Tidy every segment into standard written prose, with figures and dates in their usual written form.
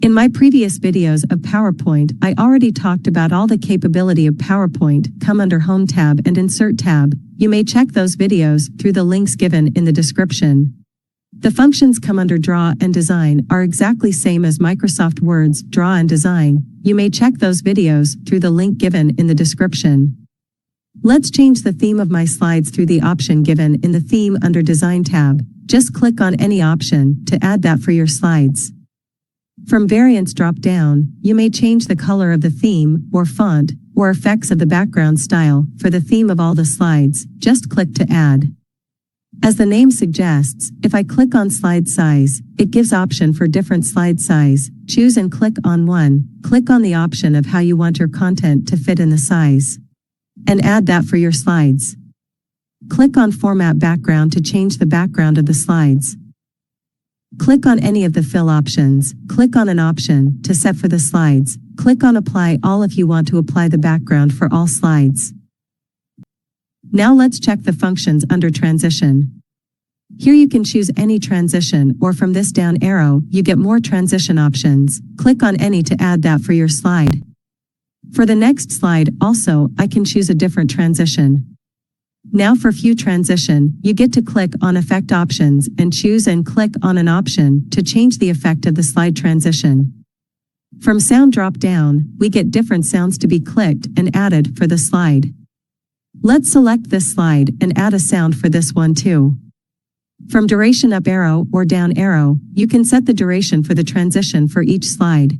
In my previous videos of PowerPoint, I already talked about all the capability of PowerPoint. Come under Home tab and Insert tab. You may check those videos through the links given in the description. The functions come under Draw and Design are exactly same as Microsoft Word's Draw and Design. You may check those videos through the link given in the description. Let's change the theme of my slides through the option given in the Theme under Design tab. Just click on any option to add that for your slides. From Variants drop-down, you may change the color of the theme, or font, or effects of the background style for the theme of all the slides. Just click to add. As the name suggests, if I click on Slide Size, it gives option for different slide size. Choose and click on one. Click on the option of how you want your content to fit in the size. And add that for your slides. Click on Format Background to change the background of the slides. Click on any of the fill options. Click on an option to set for the slides. Click on Apply All if you want to apply the background for all slides. Now let's check the functions under Transition. Here you can choose any transition, or from this down arrow, you get more transition options. Click on any to add that for your slide. For the next slide, also, I can choose a different transition. Now for View Transition, you get to click on Effect Options and choose and click on an option to change the effect of the slide transition. From Sound drop-down, we get different sounds to be clicked and added for the slide. Let's select this slide and add a sound for this one too. From Duration up arrow or down arrow, you can set the duration for the transition for each slide.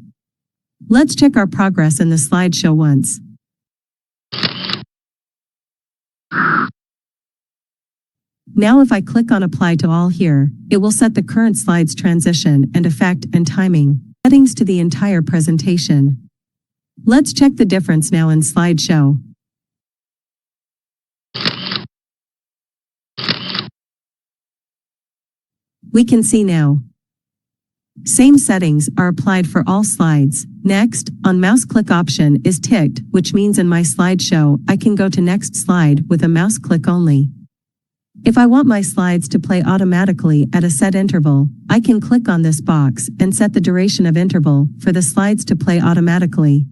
Let's check our progress in the slideshow once. Now if I click on Apply to All here, it will set the current slide's transition and effect and timing settings to the entire presentation. Let's check the difference now in slideshow. We can see now. Same settings are applied for all slides. Next, on mouse click option is ticked, which means in my slideshow, I can go to next slide with a mouse click only. If I want my slides to play automatically at a set interval, I can click on this box and set the duration of interval for the slides to play automatically.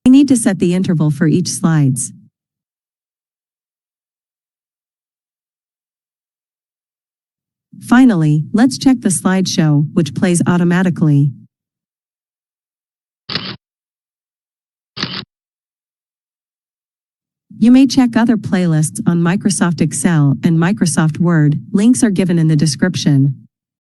I need to set the interval for each slides. Finally, let's check the slideshow, which plays automatically. You may check other playlists on Microsoft Excel and Microsoft Word. Links are given in the description.